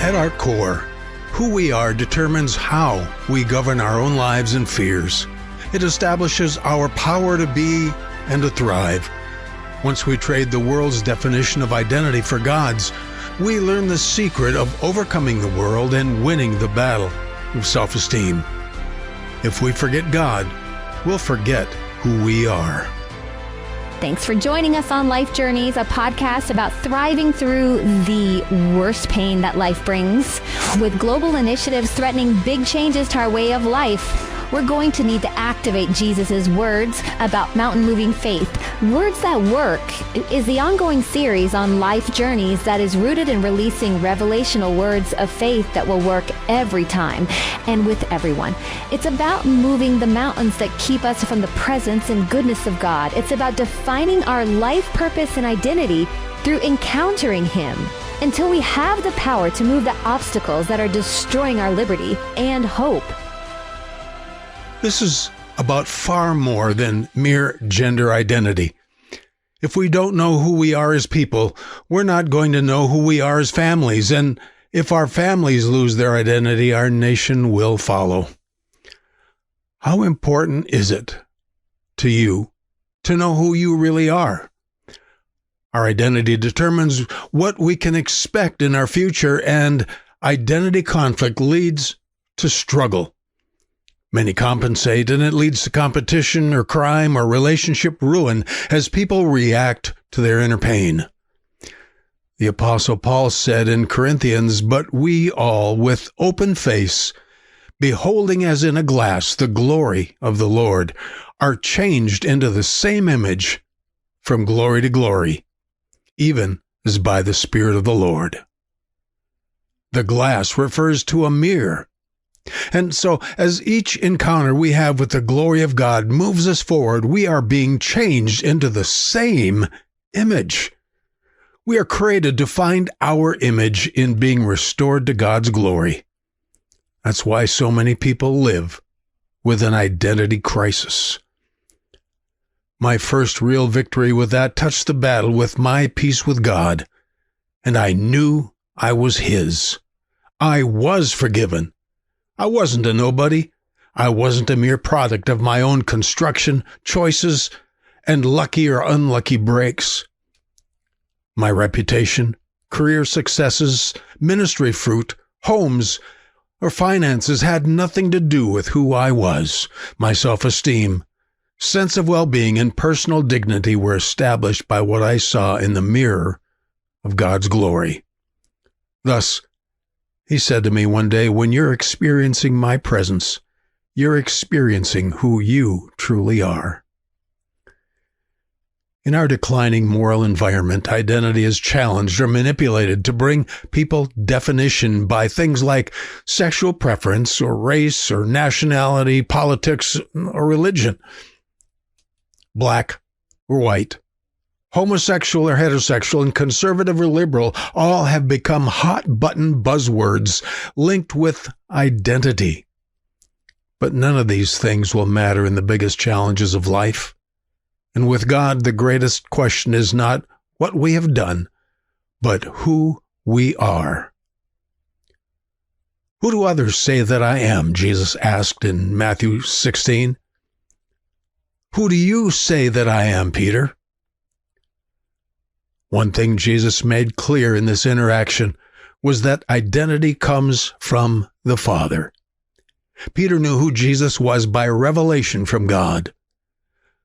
At our core, who we are determines how we govern our own lives and fears. It establishes our power to be and to thrive. Once we trade the world's definition of identity for God's, we learn the secret of overcoming the world and winning the battle of self-esteem. If we forget God, we'll forget who we are. Thanks for joining us on Life Journeys, a podcast about thriving through the worst pain that life brings. With global initiatives threatening big changes to our way of life, we're going to need to activate Jesus' words about mountain-moving faith. Words That Work is the ongoing series on Life Journeys that is rooted in releasing revelational words of faith that will work every time and with everyone. It's about moving the mountains that keep us from the presence and goodness of God. It's about defining our life purpose and identity through encountering Him until we have the power to move the obstacles that are destroying our liberty and hope. This is about far more than mere gender identity. If we don't know who we are as people, we're not going to know who we are as families, and if our families lose their identity, our nation will follow. How important is it to you to know who you really are? Our identity determines what we can expect in our future, and identity conflict leads to struggle. Many compensate, and it leads to competition or crime or relationship ruin as people react to their inner pain. The Apostle Paul said in Corinthians, "But we all, with open face, beholding as in a glass the glory of the Lord, are changed into the same image from glory to glory, even as by the Spirit of the Lord." The glass refers to a mirror. And so, as each encounter we have with the glory of God moves us forward, we are being changed into the same image. We are created to find our image in being restored to God's glory. That's why so many people live with an identity crisis. My first real victory with that touched the battle with my peace with God, and I knew I was His. I was forgiven. I wasn't a nobody. I wasn't a mere product of my own construction, choices, and lucky or unlucky breaks. My reputation, career successes, ministry fruit, homes, or finances had nothing to do with who I was. My self-esteem, sense of well-being, and personal dignity were established by what I saw in the mirror of God's glory. Thus, He said to me one day, "When you're experiencing my presence, you're experiencing who you truly are." In our declining moral environment, identity is challenged or manipulated to bring people definition by things like sexual preference or race or nationality, politics or religion, black or white, homosexual or heterosexual, and conservative or liberal, all have become hot-button buzzwords linked with identity. But none of these things will matter in the biggest challenges of life. And with God, the greatest question is not what we have done, but who we are. "Who do others say that I am?" Jesus asked in Matthew 16. "Who do you say that I am, Peter?" One thing Jesus made clear in this interaction was that identity comes from the Father. Peter knew who Jesus was by revelation from God.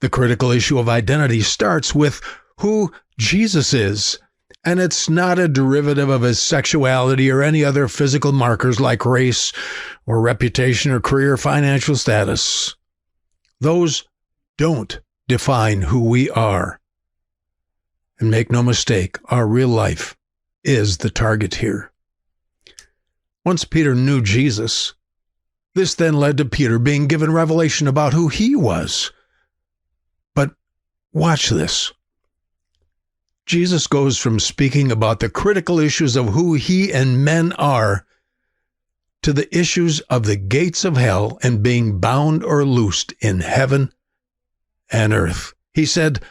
The critical issue of identity starts with who Jesus is, and it's not a derivative of his sexuality or any other physical markers like race or reputation or career or financial status. Those don't define who we are. And make no mistake, our real life is the target here. Once Peter knew Jesus, this then led to Peter being given revelation about who he was. But watch this. Jesus goes from speaking about the critical issues of who he and men are to the issues of the gates of hell and being bound or loosed in heaven and earth. He said,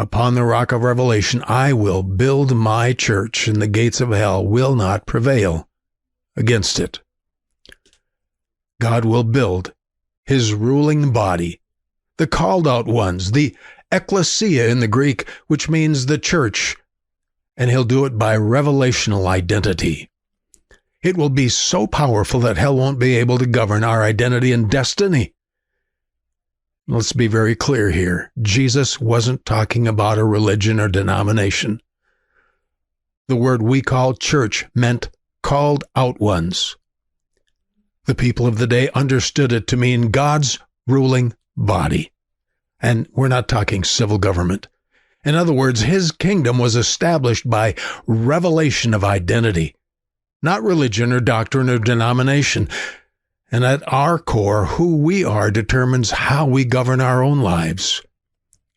Upon the rock of revelation, I will build my church, and the gates of hell will not prevail against it. God will build his ruling body, the called out ones, the ecclesia in the Greek, which means the church, and he'll do it by revelational identity. It will be so powerful that hell won't be able to govern our identity and destiny. Let's be very clear here. Jesus wasn't talking about a religion or denomination. The word we call church meant called out ones. The people of the day understood it to mean God's ruling body. And we're not talking civil government. In other words, his kingdom was established by revelation of identity, not religion or doctrine or denomination. And at our core, who we are determines how we govern our own lives.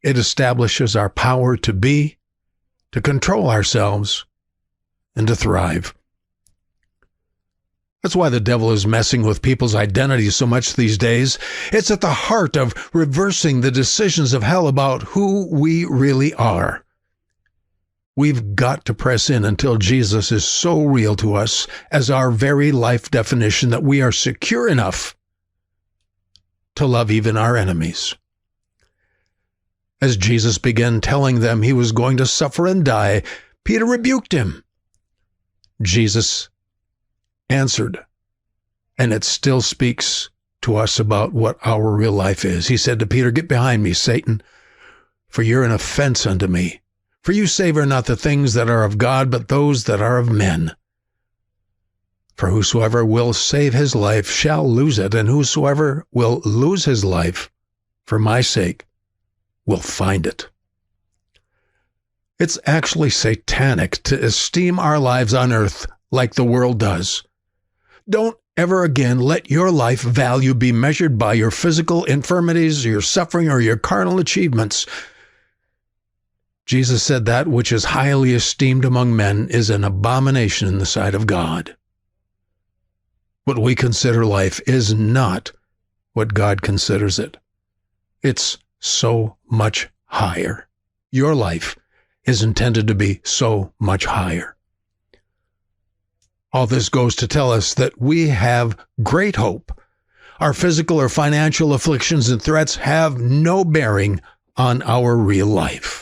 It establishes our power to be, to control ourselves, and to thrive. That's why the devil is messing with people's identities so much these days. It's at the heart of reversing the decisions of hell about who we really are. We've got to press in until Jesus is so real to us as our very life definition that we are secure enough to love even our enemies. As Jesus began telling them he was going to suffer and die, Peter rebuked him. Jesus answered, and it still speaks to us about what our real life is. He said to Peter, "Get behind me, Satan, for you're an offense unto me. For you savor not the things that are of God, but those that are of men. For whosoever will save his life shall lose it, and whosoever will lose his life for my sake will find it." It's actually satanic to esteem our lives on earth like the world does. Don't ever again let your life value be measured by your physical infirmities, your suffering, or your carnal achievements. Jesus said that which is highly esteemed among men is an abomination in the sight of God. What we consider life is not what God considers it. It's so much higher. Your life is intended to be so much higher. All this goes to tell us that we have great hope. Our physical or financial afflictions and threats have no bearing on our real life.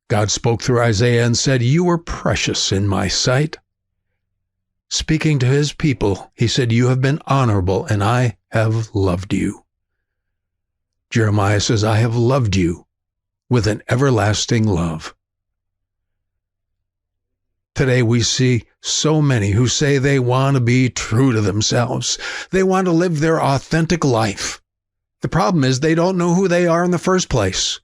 God spoke through Isaiah and said, "You are precious in my sight." Speaking to his people, he said, "You have been honorable, and I have loved you." Jeremiah says, "I have loved you with an everlasting love." Today we see so many who say they want to be true to themselves. They want to live their authentic life. The problem is they don't know who they are in the first place.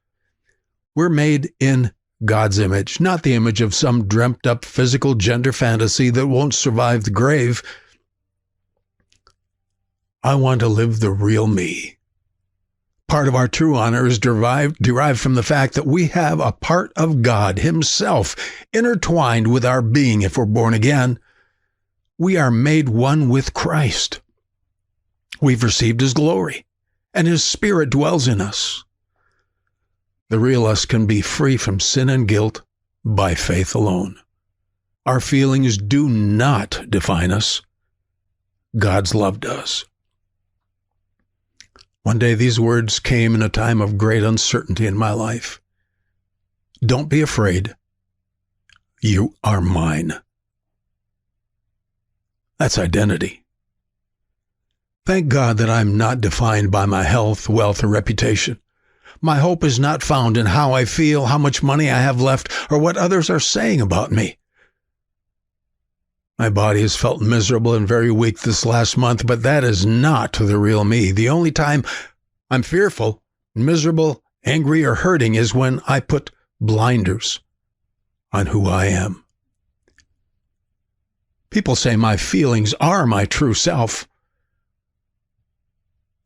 We're made in God's image, not the image of some dreamt-up physical gender fantasy that won't survive the grave. I want to live the real me. Part of our true honor is derived from the fact that we have a part of God himself intertwined with our being if we're born again. We are made one with Christ. We've received his glory, and his Spirit dwells in us. The real us can be free from sin and guilt by faith alone. Our feelings do not define us. God's love does. One day these words came in a time of great uncertainty in my life. Don't be afraid. You are mine. That's identity. Thank God that I'm not defined by my health, wealth, or reputation. My hope is not found in how I feel, how much money I have left, or what others are saying about me. My body has felt miserable and very weak this last month, but that is not the real me. The only time I'm fearful, miserable, angry, or hurting is when I put blinders on who I am. People say my feelings are my true self.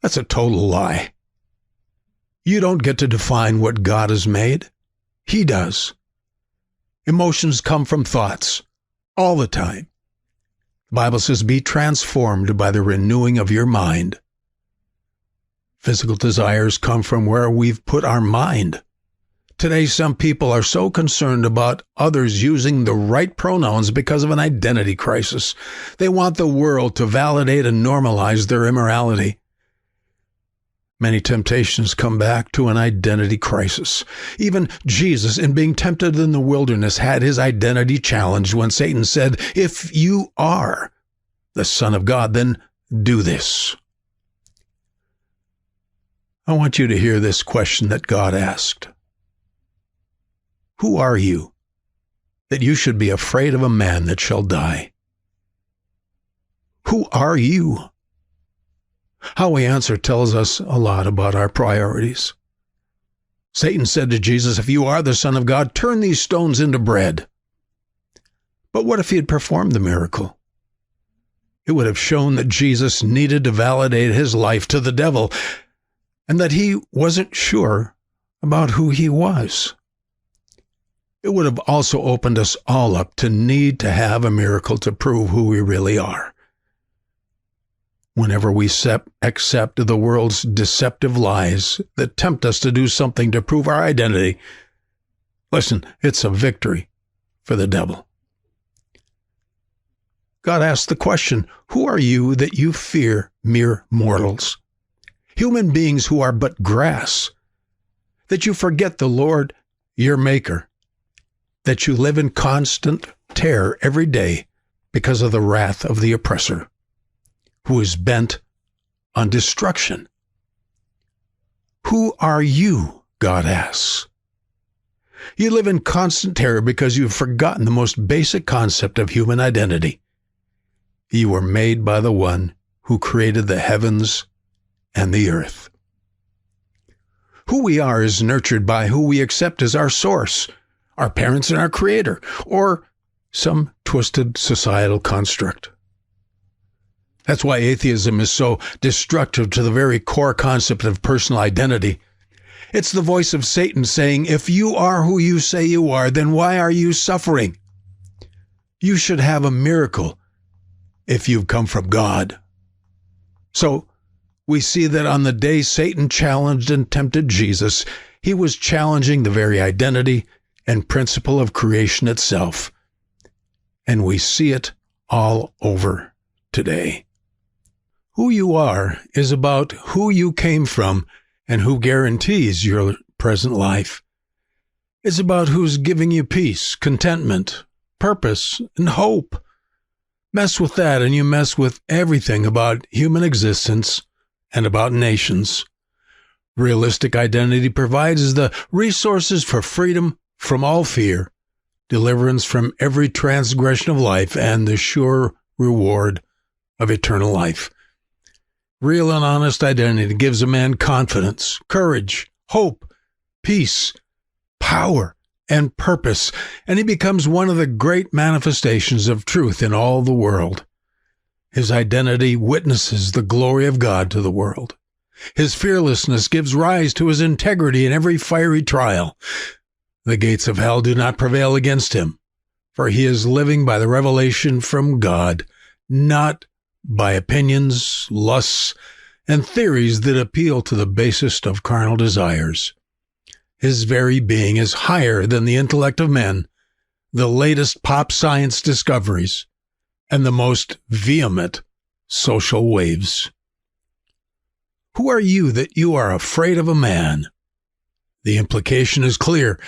That's a total lie. You don't get to define what God has made. He does. Emotions come from thoughts all the time. The Bible says, "Be transformed by the renewing of your mind." Physical desires come from where we've put our mind. Today, some people are so concerned about others using the right pronouns because of an identity crisis. They want the world to validate and normalize their immorality. Many temptations come back to an identity crisis. Even Jesus, in being tempted in the wilderness, had his identity challenged when Satan said, "If you are the Son of God, then do this." I want you to hear this question that God asked. Who are you that you should be afraid of a man that shall die? Who are you? How we answer tells us a lot about our priorities. Satan said to Jesus, "If you are the Son of God, turn these stones into bread." But what if he had performed the miracle? It would have shown that Jesus needed to validate his life to the devil and that he wasn't sure about who he was. It would have also opened us all up to need to have a miracle to prove who we really are. Whenever we accept the world's deceptive lies that tempt us to do something to prove our identity, listen, it's a victory for the devil. God asked the question, who are you that you fear mere mortals? Human beings who are but grass, that you forget the Lord, your Maker, that you live in constant terror every day because of the wrath of the oppressor, who is bent on destruction. Who are you? God asks. You live in constant terror because you've forgotten the most basic concept of human identity. You were made by the one who created the heavens and the earth. Who we are is nurtured by who we accept as our source, our parents and our creator, or some twisted societal construct. That's why atheism is so destructive to the very core concept of personal identity. It's the voice of Satan saying, if you are who you say you are, then why are you suffering? You should have a miracle if you've come from God. So we see that on the day Satan challenged and tempted Jesus, he was challenging the very identity and principle of creation itself. And we see it all over today. Who you are is about who you came from and who guarantees your present life. It's about who's giving you peace, contentment, purpose, and hope. Mess with that and you mess with everything about human existence and about nations. Realistic identity provides the resources for freedom from all fear, deliverance from every transgression of life, and the sure reward of eternal life. Real and honest identity gives a man confidence, courage, hope, peace, power, and purpose, and he becomes one of the great manifestations of truth in all the world. His identity witnesses the glory of God to the world. His fearlessness gives rise to his integrity in every fiery trial. The gates of hell do not prevail against him, for he is living by the revelation from God, not by opinions, lusts, and theories that appeal to the basest of carnal desires. His very being is higher than the intellect of men, the latest pop science discoveries, and the most vehement social waves. Who are you that you are afraid of a man? The implication is clear.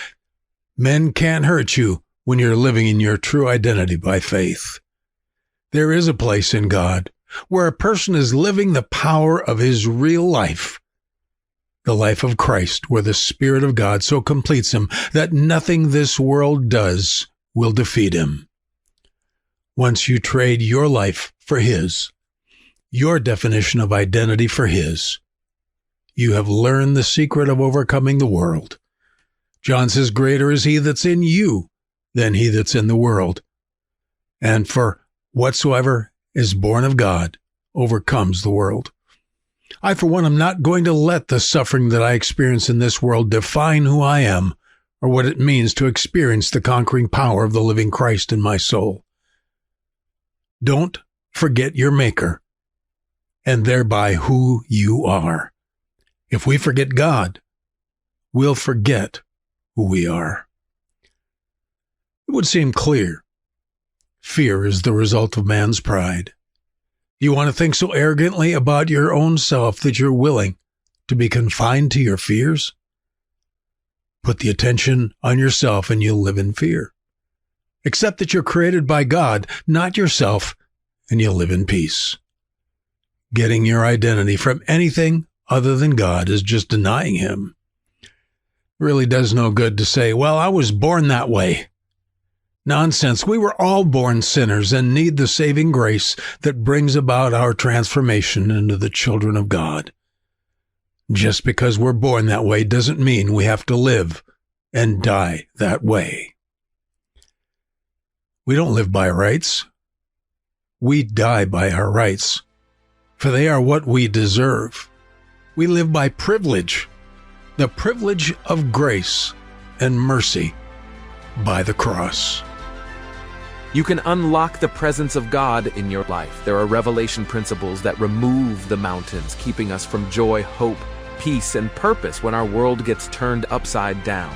Men can't hurt you when you're living in your true identity by faith. There is a place in God where a person is living the power of his real life, the life of Christ, where the Spirit of God so completes him that nothing this world does will defeat him. Once you trade your life for his, your definition of identity for his, you have learned the secret of overcoming the world. John says, greater is he that's in you than he that's in the world. And for whatsoever is born of God overcomes the world. I, for one, am not going to let the suffering that I experience in this world define who I am or what it means to experience the conquering power of the living Christ in my soul. Don't forget your Maker and thereby who you are. If we forget God, we'll forget who we are. It would seem clear. Fear is the result of man's pride. You want to think so arrogantly about your own self that you're willing to be confined to your fears? Put the attention on yourself and you'll live in fear. Accept that you're created by God, not yourself, and you'll live in peace. Getting your identity from anything other than God is just denying Him. It really does no good to say, well, I was born that way. Nonsense. We were all born sinners and need the saving grace that brings about our transformation into the children of God. Just because we're born that way doesn't mean we have to live and die that way. We don't live by rights. We die by our rights, for they are what we deserve. We live by privilege, the privilege of grace and mercy by the cross. You can unlock the presence of God in your life. There are revelation principles that remove the mountains, keeping us from joy, hope, peace, and purpose when our world gets turned upside down.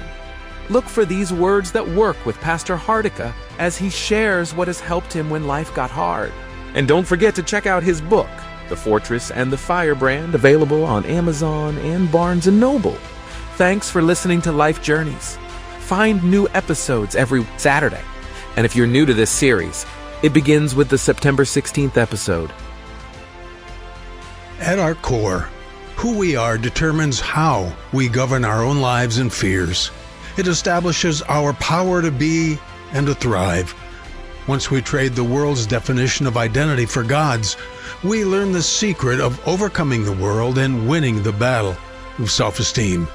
Look for these words that work with Pastor Hardika as he shares what has helped him when life got hard. And don't forget to check out his book, The Fortress and the Firebrand, available on Amazon and Barnes & Noble. Thanks for listening to Life Journeys. Find new episodes every Saturday. And if you're new to this series, it begins with the September 16th episode. At our core, who we are determines how we govern our own lives and fears. It establishes our power to be and to thrive. Once we trade the world's definition of identity for God's, we learn the secret of overcoming the world and winning the battle of self-esteem.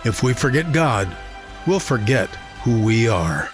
If we forget God, we'll forget who we are.